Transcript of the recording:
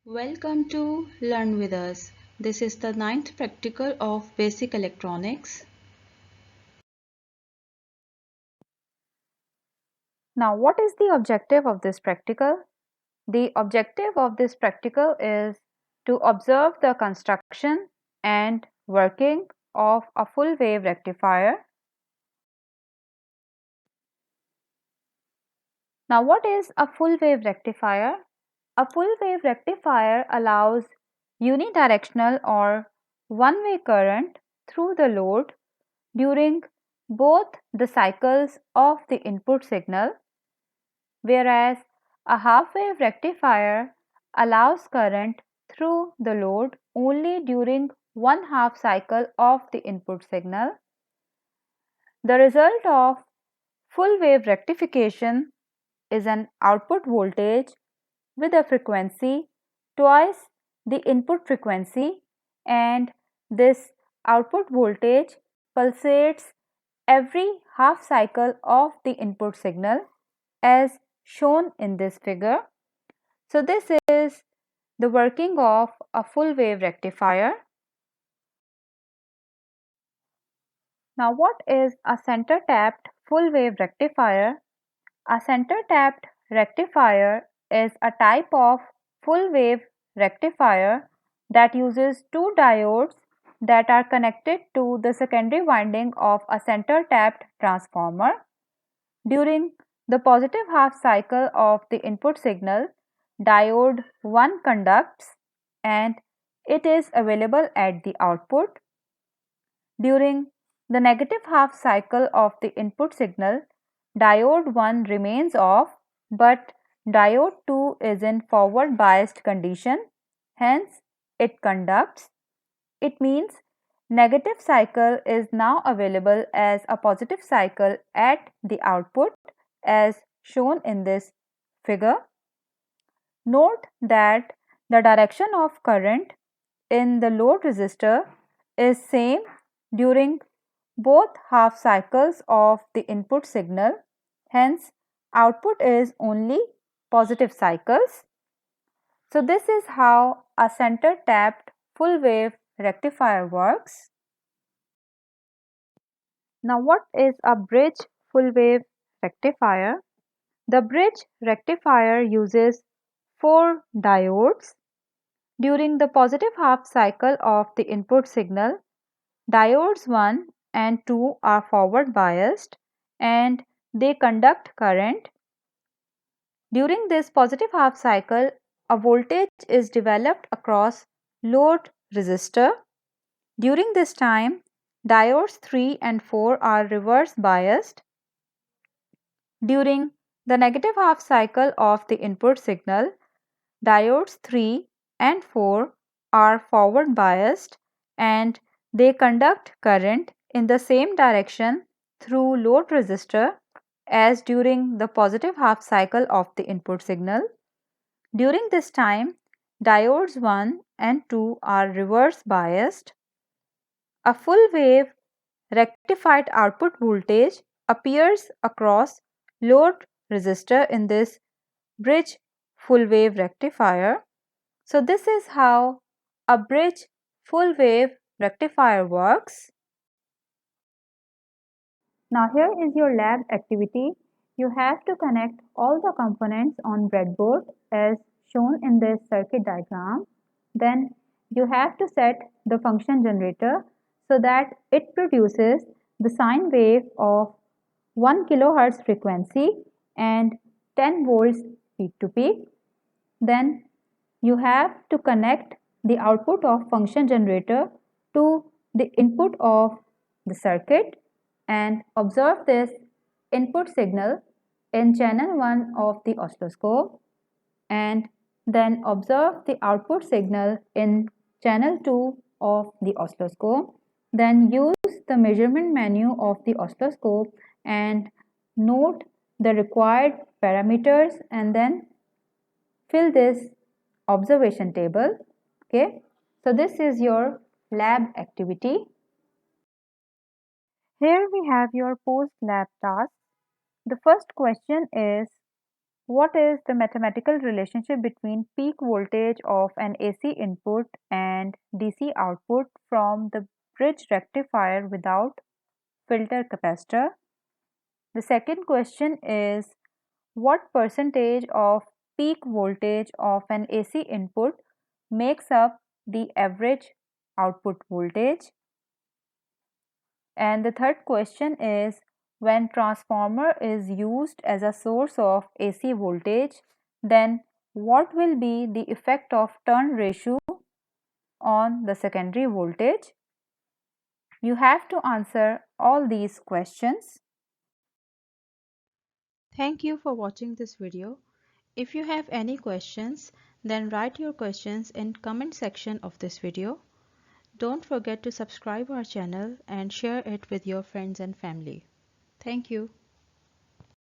Welcome to Learn with us. This is the ninth practical of Basic Electronics. Now, what is the objective of this practical? The objective of this practical is to observe the construction and working of a full wave rectifier. Now, what is a full wave rectifier? A full wave rectifier allows unidirectional or one-way current through the load during both the cycles of the input signal, whereas a half-wave rectifier allows current through the load only during one half cycle of the input signal. The result of full wave rectification is an output voltage with a frequency twice the input frequency, and this output voltage pulsates every half cycle of the input signal as shown in this figure. So this is the working of a full wave rectifier. Now what is a center tapped full wave rectifier? A center tapped rectifier is a type of full wave rectifier that uses two diodes that are connected to the secondary winding of a center tapped transformer. During the positive half cycle of the input signal, diode 1 conducts and it is available at the output. During the negative half cycle of the input signal, diode 1 remains off, but diode 2 is in forward biased condition, hence it conducts. It means negative cycle is now available as a positive cycle at the output as shown in this figure. Note that the direction of current in the load resistor is same during both half cycles of the input signal, hence output is only positive cycles. So this is how a center tapped full wave rectifier works. Now what is a bridge full wave rectifier? The bridge rectifier uses 4 diodes. During the positive half cycle of the input signal, diodes 1 and 2 are forward biased and they conduct current. During this positive half cycle, a voltage is developed across load resistor. During this time, diodes 3 and 4 are reverse biased. During the negative half cycle of the input signal, diodes 3 and 4 are forward biased and they conduct current in the same direction through load resistor as during the positive half cycle of the input signal. During this time, diodes 1 and 2 are reverse biased. A full wave rectified output voltage appears across load resistor in this bridge full wave rectifier. So this is how a bridge full wave rectifier works. Now here is your lab activity. You have to connect all the components on breadboard as shown in this circuit diagram. Then you have to set the function generator so that it produces the sine wave of 1 kilohertz frequency and 10 volts peak to peak. Then you have to connect the output of function generator to the input of the circuit and observe this input signal in channel 1 of the oscilloscope and then observe the output signal in channel 2 of the oscilloscope. Then use the measurement menu of the oscilloscope and note the required parameters and then fill this observation table. Okay, so this is your lab activity. Here we have your post lab task. The first question is, What is the mathematical relationship between peak voltage of an AC input and DC output from the bridge rectifier without filter capacitor? The second question is, what percentage of peak voltage of an AC input makes up the average output voltage? And the third question is, when transformer is used as a source of AC voltage, then what will be the effect of turn ratio on the secondary voltage? You have to answer all these questions. Thank you for watching this video. If you have any questions, then write your questions in comment section of this video. Don't forget to subscribe our channel and share it with your friends and family. Thank you.